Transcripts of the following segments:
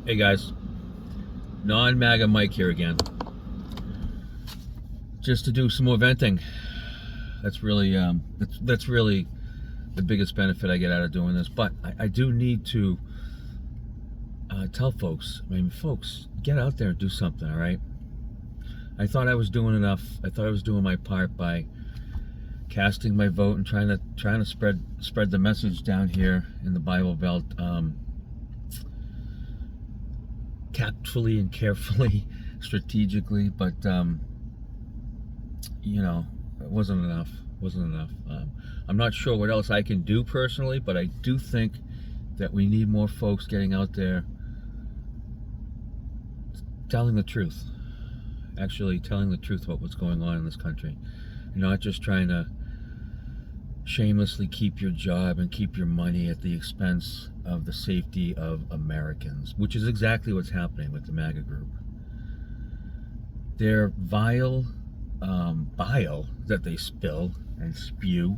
Hey guys, non-MAGA Mike here again. Just to do some more venting. That's really that's really the biggest benefit I get out of doing this. But I do need to tell folks. I mean, folks, get out there and do something. All right. I thought I was doing enough. I thought I was doing my part by casting my vote and trying to spread the message down here in the Bible Belt. Tactfully and carefully, strategically, but you know, it wasn't enough. I'm not sure what else I can do personally, but I do think that we need more folks getting out there telling the truth, actually telling the truth about what's going on in this country, and not just trying to shamelessly keep your job and keep your money at the expense of the safety of Americans, which is exactly what's happening with the MAGA group. Their vile bile that they spill and spew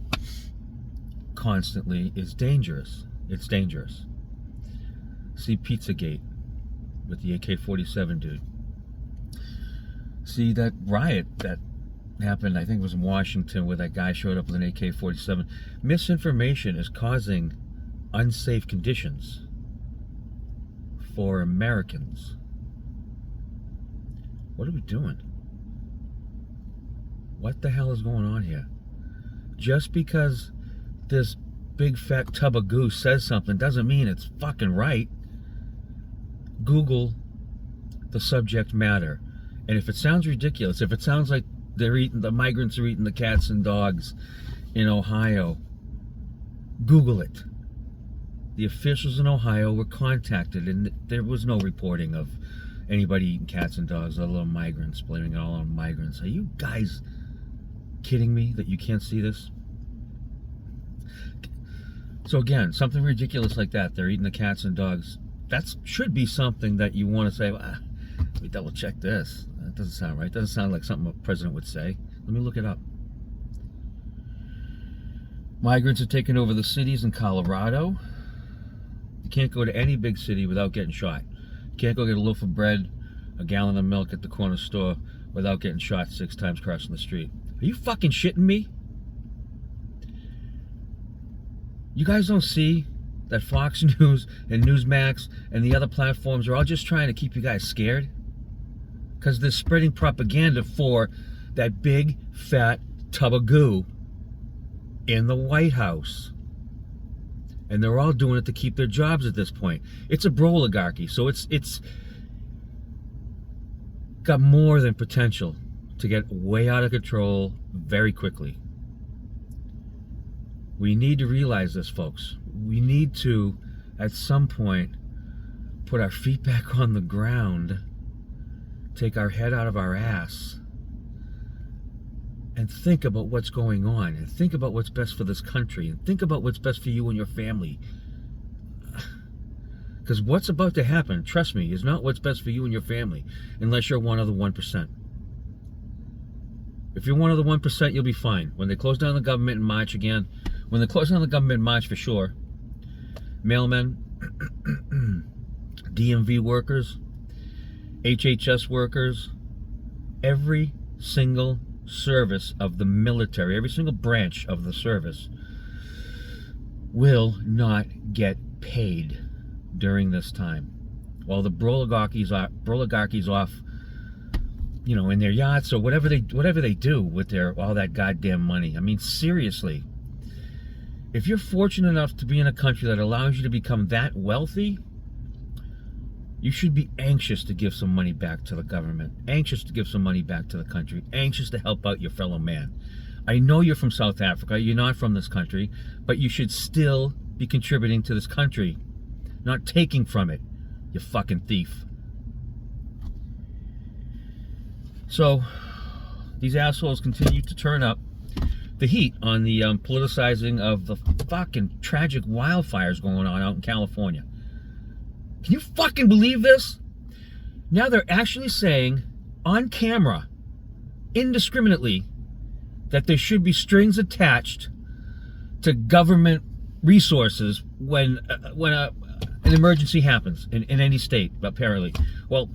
constantly is dangerous. It's dangerous. See Pizzagate with the AK-47 dude. See that riot that happened, I think it was in Washington, where that guy showed up with an AK-47. Misinformation is causing unsafe conditions for Americans. What are we doing? What the hell is going on here? Just because this big fat tub of goo says something doesn't mean it's fucking right. Google the subject matter. And if it sounds ridiculous, if it sounds like the migrants are eating the cats and dogs in Ohio, Google it. The officials in Ohio were contacted and there was no reporting of anybody eating cats and dogs, let alone migrants, blaming it all on migrants. Are you guys kidding me that you can't see this? So again, something ridiculous like that, they're eating the cats and dogs, that should be something that you want to say, well, let me double check this. That doesn't sound right. Doesn't sound like something a president would say. Let me look it up. Migrants are taking over the cities in Colorado. You can't go to any big city without getting shot. You can't go get a loaf of bread, a gallon of milk at the corner store without getting shot 6 times crossing the street. Are you fucking shitting me? You guys don't see that Fox News and Newsmax and the other platforms are all just trying to keep you guys scared? Because they're spreading propaganda for that big fat tub of goo in the White House. And they're all doing it to keep their jobs at this point. It's a broligarchy, so it's got more than potential to get way out of control very quickly. We need to realize this, folks. We need to, at some point, put our feet back on the ground, take our head out of our ass, and think about what's going on, and think about what's best for this country, and think about what's best for you and your family. Because what's about to happen, trust me, is not what's best for you and your family, unless you're one of the 1%. If you're one of the 1%, you'll be fine. When they close down the government in March again, when they close down the government in March for sure, mailmen, DMV workers, HHS workers, every single service of the military, every single branch of the service will not get paid during this time. While the broligarchy's off, you know, in their yachts or whatever they do with all that goddamn money. I mean, seriously, if you're fortunate enough to be in a country that allows you to become that wealthy, you should be anxious to give some money back to the government, anxious to give some money back to the country, anxious to help out your fellow man. I know you're from South Africa, you're not from this country, but you should still be contributing to this country, not taking from it, you fucking thief. So, these assholes continue to turn up the heat on the politicizing of the fucking tragic wildfires going on out in California. Can you fucking believe this? Now they're actually saying on camera, indiscriminately, that there should be strings attached to government resources when an emergency happens in any state, apparently. Well,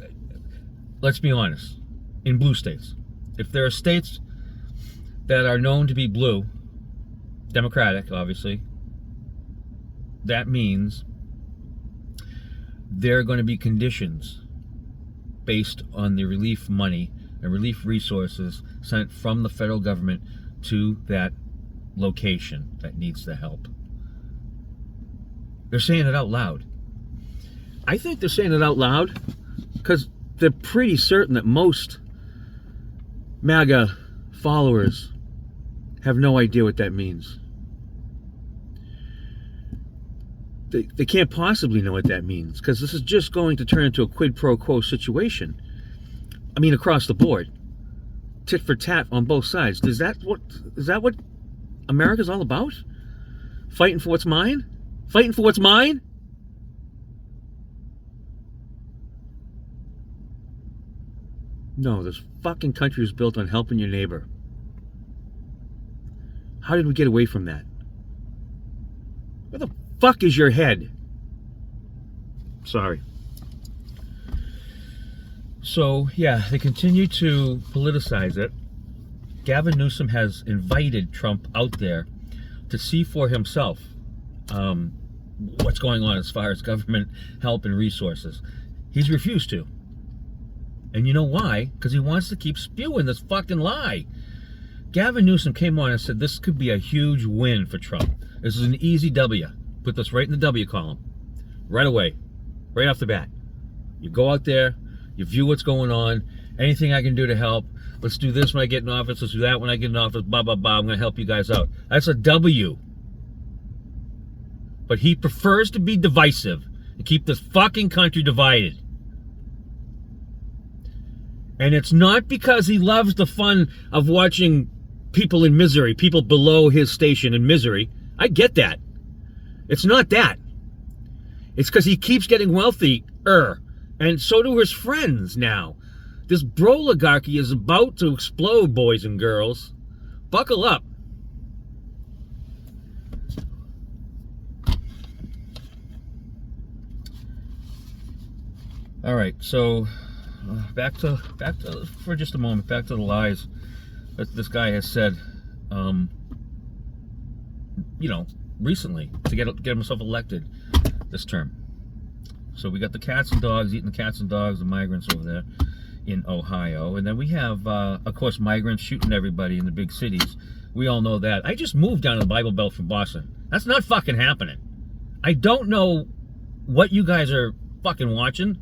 let's be honest. In blue states, if there are states that are known to be blue, Democratic, obviously, that means there are going to be conditions based on the relief money and relief resources sent from the federal government to that location that needs the help. They're saying it out loud. I think they're saying it out loud because they're pretty certain that most MAGA followers have no idea what that means. They can't possibly know what that means because this is just going to turn into a quid pro quo situation. I mean, across the board, tit for tat on both sides. Is that what America's all about? Fighting for what's mine? Fighting for what's mine? No, this fucking country is built on helping your neighbor. How did we get away from that? Where the fuck is your head? Sorry. So, yeah, they continue to politicize it. Gavin Newsom has invited Trump out there to see for himself what's going on as far as government help and resources. He's refused to. And you know why? Because he wants to keep spewing this fucking lie. Gavin Newsom came on and said this could be a huge win for Trump. This is an easy W. Put this right in the W column. Right away. Right off the bat. You go out there, you view what's going on, anything I can do to help. Let's do this when I get in office, let's do that when I get in office, blah, blah, blah. I'm going to help you guys out. That's a W. But he prefers to be divisive and keep this fucking country divided. And it's not because he loves the fun of watching people in misery, people below his station in misery. I get that. It's not that. It's because he keeps getting wealthier. And so do his friends now. This broligarchy is about to explode, boys and girls. Buckle up. All right, so back to for just a moment, back to the lies that this guy has said, recently to get himself elected this term. So we got the cats and dogs eating the cats and dogs, the migrants over there in Ohio, and then we have, of course, migrants shooting everybody in the big cities. We all know that. I just moved down to the Bible Belt from Boston. That's not fucking happening. I don't know what you guys are fucking watching,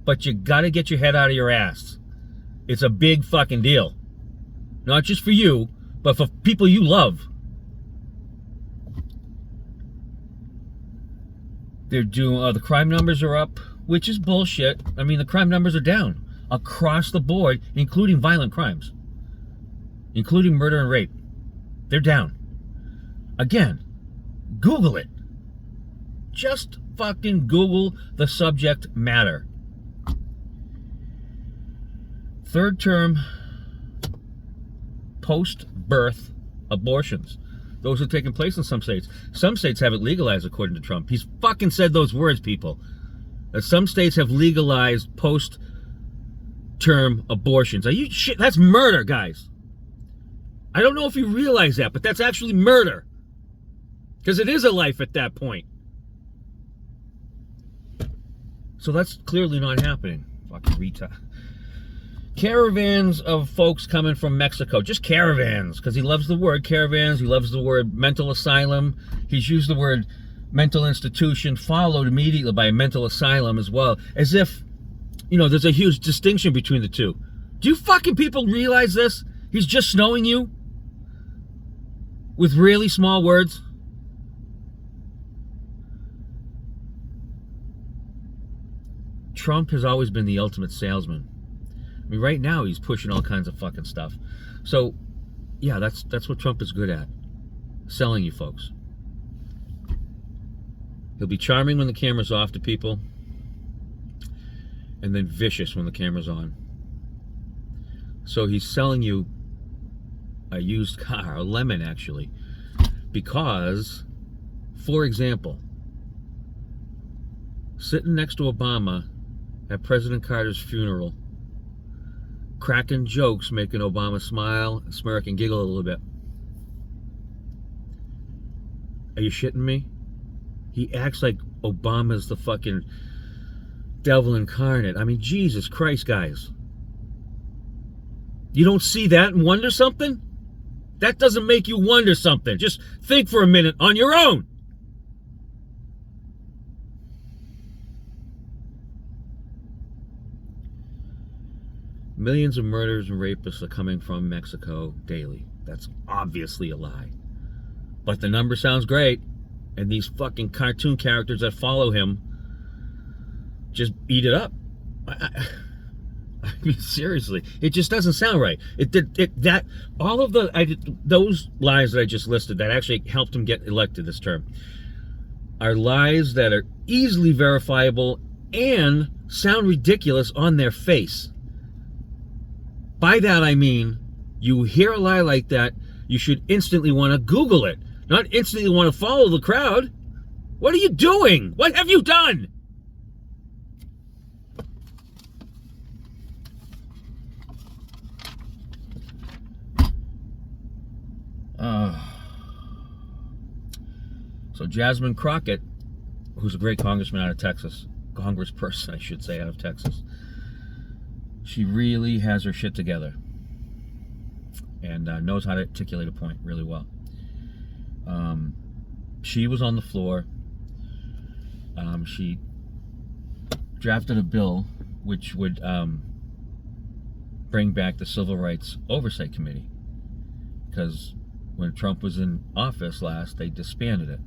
but you gotta get your head out of your ass. It's a big fucking deal. Not just for you, but for people you love. They're doing, the crime numbers are up, which is bullshit. I mean, the crime numbers are down across the board, including violent crimes, including murder and rape. They're down. Again, Google it. Just fucking Google the subject matter. Third term post-birth abortions. Those are taking place in some states. Some states have it legalized, according to Trump. He's fucking said those words, people. That some states have legalized post-term abortions. Are you shit? That's murder, guys. I don't know if you realize that, but that's actually murder. Because it is a life at that point. So that's clearly not happening. Fucking retard. Caravans of folks coming from Mexico. Just caravans, because he loves the word caravans. He loves the word mental asylum. He's used the word mental institution, followed immediately by mental asylum as well. As if, there's a huge distinction between the two. Do you fucking people realize this? He's just snowing you with really small words. Trump has always been the ultimate salesman. I mean, right now he's pushing all kinds of fucking stuff. So, yeah, that's what Trump is good at. Selling you folks. He'll be charming when the camera's off to people, and then vicious when the camera's on. So he's selling you a used car, a lemon actually, because, for example, sitting next to Obama at President Carter's funeral, cracking jokes, making Obama smile, smirk, and giggle a little bit. Are you shitting me? He acts like Obama's the fucking devil incarnate. I mean, Jesus Christ, guys. You don't see that and wonder something? That doesn't make you wonder something. Just think for a minute on your own. Millions of murders and rapists are coming from Mexico daily. That's obviously a lie. But the number sounds great. And these fucking cartoon characters that follow him just eat it up. I mean, seriously, it just doesn't sound right. All of those lies that I just listed that actually helped him get elected this term are lies that are easily verifiable and sound ridiculous on their face. By that I mean, you hear a lie like that, you should instantly want to Google it, not instantly want to follow the crowd. What are you doing? What have you done? So Jasmine Crockett, who's a great congressman out of Texas, congressperson, I should say, out of Texas, she really has her shit together and knows how to articulate a point really well. She was on the floor. She drafted a bill which would bring back the Civil Rights Oversight Committee, because when Trump was in office last, they disbanded it.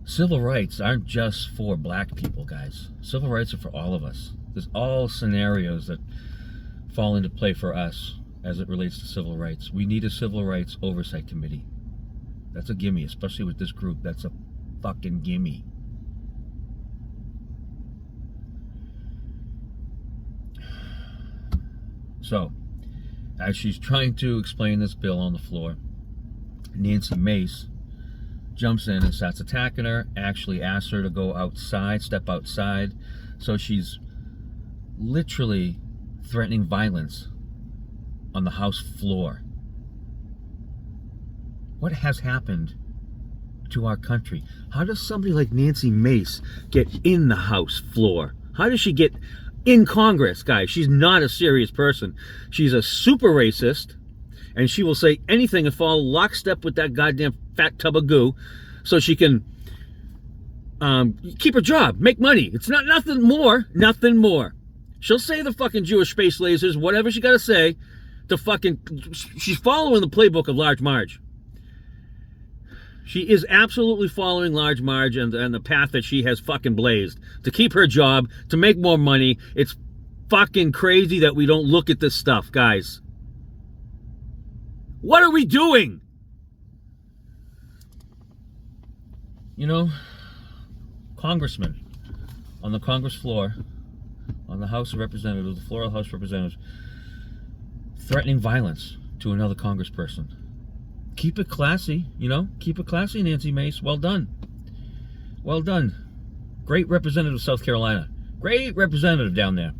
Civil rights aren't just for black people, guys. Civil rights are for all of us. There's all scenarios that fall into play for us as it relates to civil rights. We need a Civil Rights Oversight Committee. That's a gimme, especially with this group. That's a fucking gimme. So, as she's trying to explain this bill on the floor, Nancy Mace jumps in and starts attacking her, actually asks her to go outside, step outside. So she's literally threatening violence on the House floor. What has happened to our country? How does somebody like Nancy Mace get in the House floor? How does she get in Congress, guys? She's not a serious person. She's a super racist, and she will say anything and fall lockstep with that goddamn fat tub of goo so she can keep her job, make money. It's nothing more. She'll say the fucking Jewish space lasers, whatever she got to say, she's following the playbook of Large Marge. She is absolutely following Large Marge and the path that she has fucking blazed to keep her job, to make more money. It's fucking crazy that we don't look at this stuff, guys. What are we doing? You know, congressmen on the Congress floor, on the House of Representatives, the floor of the House of Representatives, threatening violence to another congressperson. Keep it classy, you know? Keep it classy, Nancy Mace. Well done. Well done. Great representative of South Carolina. Great representative down there.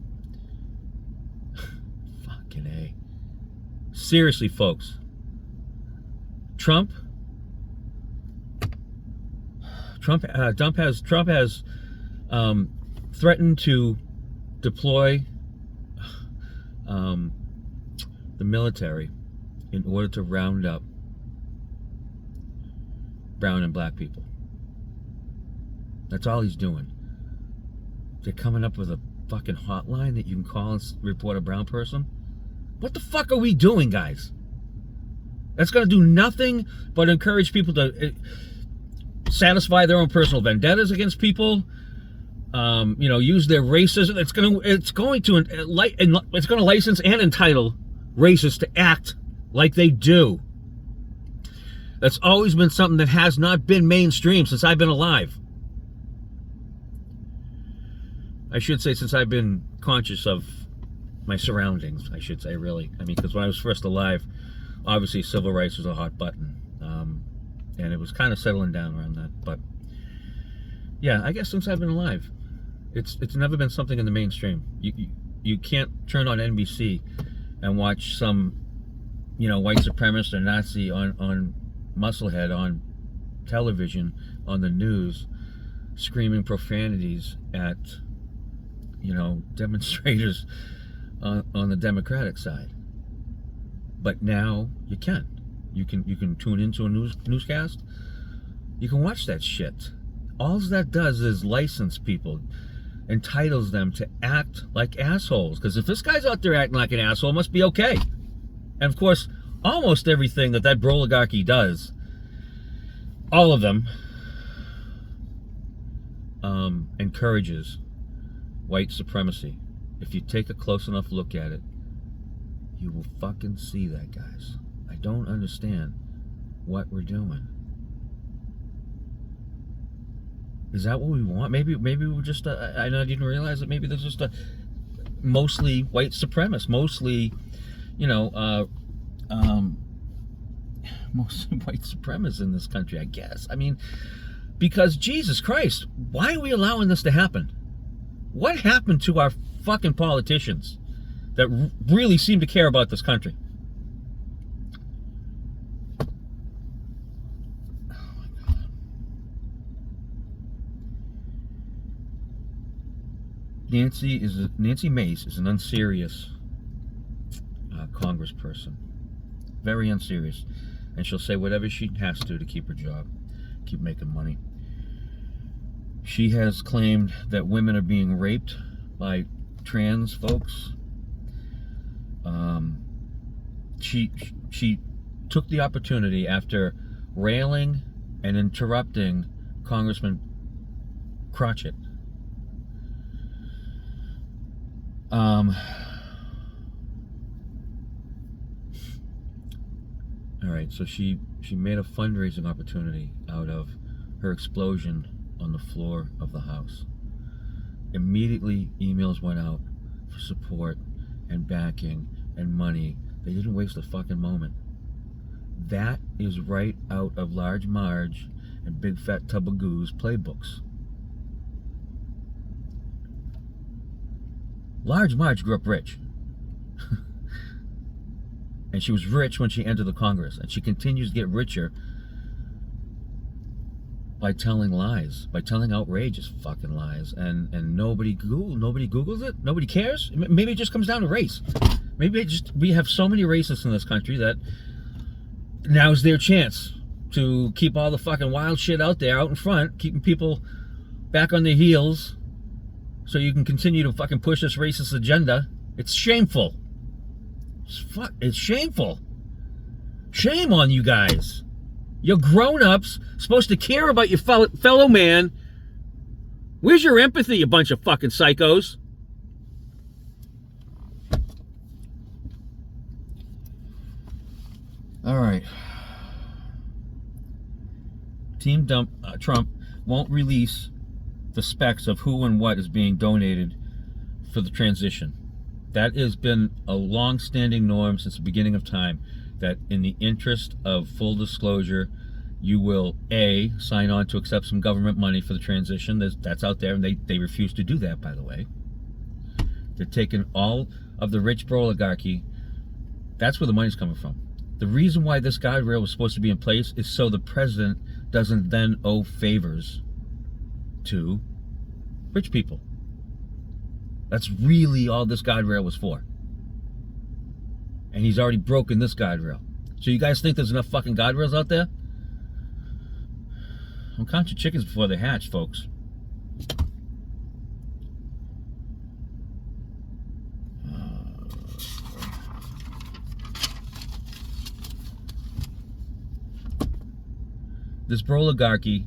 Fucking A. Seriously, folks. Trump has threatened to deploy the military in order to round up brown and black people. That's all he's doing. They're coming up with a fucking hotline that you can call and report a brown person. What the fuck are we doing, guys? That's going to do nothing but encourage people to satisfy their own personal vendettas against people. Use their racism. It's going to license and entitle racists to act like they do. That's always been something that has not been mainstream since I've been alive. I should say since I've been conscious of my surroundings, I should say, really. I mean, because when I was first alive, obviously civil rights was a hot button. And it was kind of settling down around that. But Yeah, I guess since I've been alive, it's never been something in the mainstream. You can't turn on NBC and watch some, white supremacist or Nazi on Musclehead on television, on the news, screaming profanities at, demonstrators on the Democratic side. But now you can. You can tune into a newscast. You can watch that shit. All that does is license people, entitles them to act like assholes. Because if this guy's out there acting like an asshole, it must be okay. And of course, almost everything that oligarchy does, all of them, encourages white supremacy. If you take a close enough look at it, you will fucking see that, guys. I don't understand what we're doing. Is that what we want? Maybe we're just I didn't realize that maybe there's just a mostly white supremacist, mostly, mostly white supremacists in this country, I guess. I mean, because Jesus Christ, why are we allowing this to happen? What happened to our fucking politicians that really seem to care about this country? Oh my God. Nancy Mace is an unserious congressperson, very unserious, and she'll say whatever she has to keep her job, keep making money. She has claimed that women are being raped by trans folks. She took the opportunity after railing and interrupting Congressman Crotchet. All right, so she made a fundraising opportunity out of her explosion on the floor of the House. Immediately, emails went out for support and backing and money. They didn't waste a fucking moment. That is right out of Large Marge and Big Fat Tub of Goo's playbooks. Large Marge grew up rich. And she was rich when she entered the Congress. And she continues to get richer by telling lies, by telling outrageous fucking lies, and nobody Googles it, nobody cares. Maybe it just comes down to race. Maybe we have so many racists in this country that now's their chance to keep all the fucking wild shit out there, out in front, keeping people back on their heels, so you can continue to fucking push this racist agenda. It's shameful. It's shameful. Shame on you guys. You're grown-ups, supposed to care about your fellow man. Where's your empathy, you bunch of fucking psychos? All right. Team Trump won't release the specs of who and what is being donated for the transition. That has been a long-standing norm since the beginning of time, that in the interest of full disclosure, you will A, sign on to accept some government money for the transition. That's out there, and they refuse to do that, by the way. They're taking all of the rich oligarchy. That's where the money's coming from. The reason why this guardrail was supposed to be in place is so the president doesn't then owe favors to rich people. That's really all this guardrail was for. And he's already broken this guardrail. So you guys think there's enough fucking guardrails out there? Don't count your chickens before they hatch, folks. This oligarchy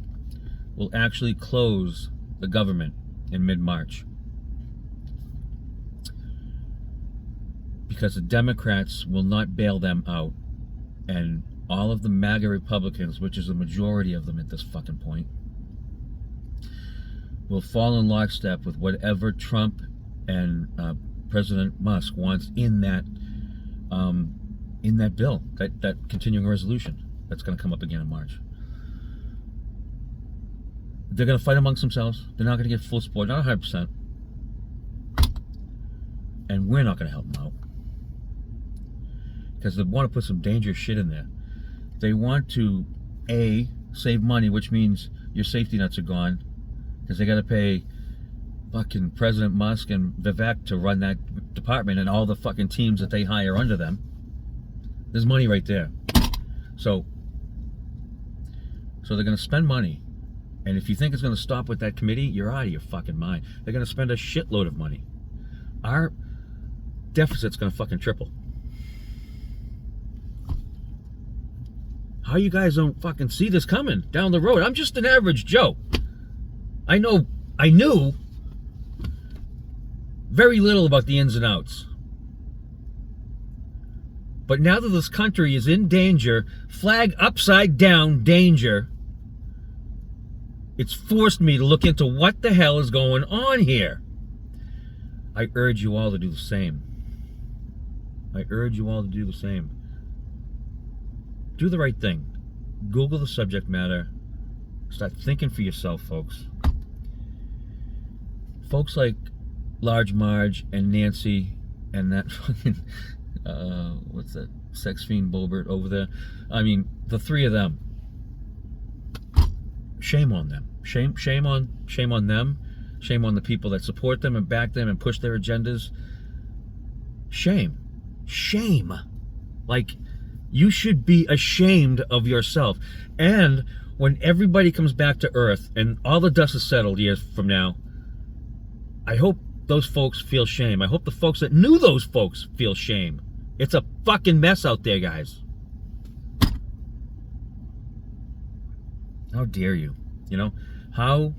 will actually close the government in mid-March, because the Democrats will not bail them out, and all of the MAGA Republicans, which is a majority of them at this fucking point, will fall in lockstep with whatever Trump and President Musk wants in that bill, that continuing resolution that's going to come up again in March. They're going to fight amongst themselves. They're not going to get full support, not 100%. And we're not going to help them out. Because they want to put some dangerous shit in there. They want to, A, save money, which means your safety nets are gone. Because they got to pay fucking President Musk and Vivek to run that department and all the fucking teams that they hire under them. There's money right there. So they're going to spend money. And if you think it's going to stop with that committee, you're out of your fucking mind. They're going to spend a shitload of money. Our deficit's going to fucking triple. How you guys don't fucking see this coming down the road? I'm just an average Joe. I knew very little about the ins and outs. But now that this country is in danger, flag upside down danger, it's forced me to look into what the hell is going on here. I urge you all to do the same. I urge you all to do the same. Do the right thing. Google the subject matter. Start thinking for yourself, folks. Folks like Large Marge and Nancy and that fucking, what's that, sex fiend Boebert over there. I mean, the three of them. Shame on them. Shame on them. Shame on the people that support them and back them and push their agendas. Shame. Like, you should be ashamed of yourself. And when everybody comes back to Earth and all the dust is settled years from now, I hope those folks feel shame. I hope the folks that knew those folks feel shame. It's a fucking mess out there, guys. How dare you? You know, how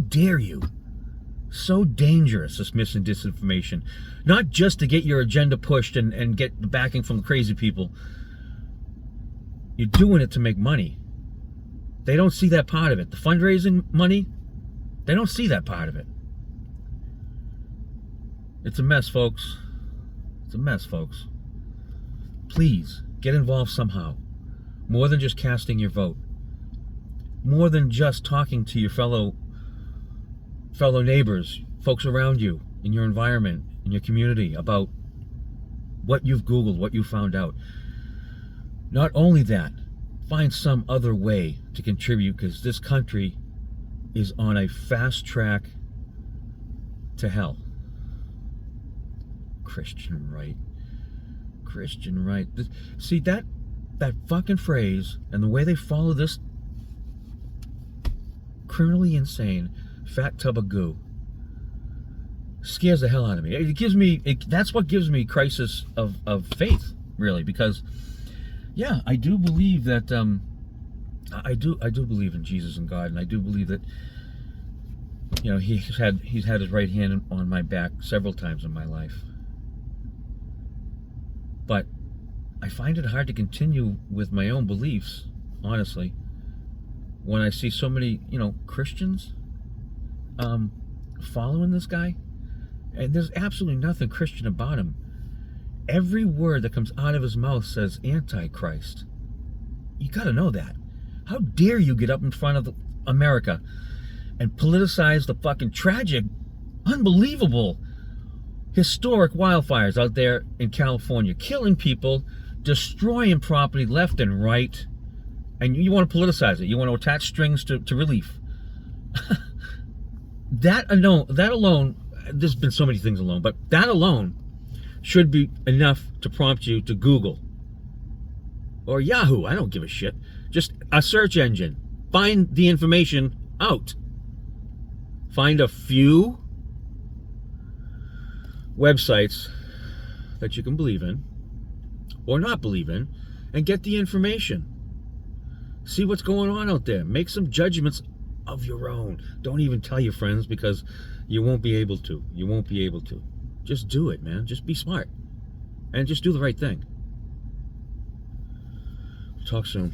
dare you? So dangerous, this mis and disinformation. Not just to get your agenda pushed and get the backing from crazy people. You're doing it to make money. They don't see that part of it. The fundraising money, they don't see that part of it. It's a mess, folks. It's a mess, folks. Please, get involved somehow. More than just casting your vote. More than just talking to your fellow neighbors, folks around you, in your environment, in your community, about what you've Googled, what you found out. Not only that, find some other way to contribute, because this country is on a fast track to hell. Christian right. See, that fucking phrase and the way they follow this criminally insane fat tub of goo scares the hell out of me. That's what gives me crisis of faith, really, because yeah, I do believe that I do believe in Jesus and God, and I do believe that, you know, he's had his right hand on my back several times in my life. But I find it hard to continue with my own beliefs, honestly, when I see so many, you know, Christians following this guy. And there's absolutely nothing Christian about him. Every word that comes out of his mouth says Antichrist. You gotta know that. How dare you get up in front of America and politicize the fucking tragic, unbelievable, historic wildfires out there in California, killing people, destroying property left and right, and you want to politicize it. You want to attach strings to relief. That alone, there's been so many things alone, but that alone should be enough to prompt you to Google or Yahoo. I don't give a shit. Just a search engine. Find the information out. Find a few websites that you can believe in or not believe in and get the information. See what's going on out there. Make some judgments of your own. Don't even tell your friends, because you won't be able to. You won't be able to. Just do it, man. Just be smart and just do the right thing. Talk soon.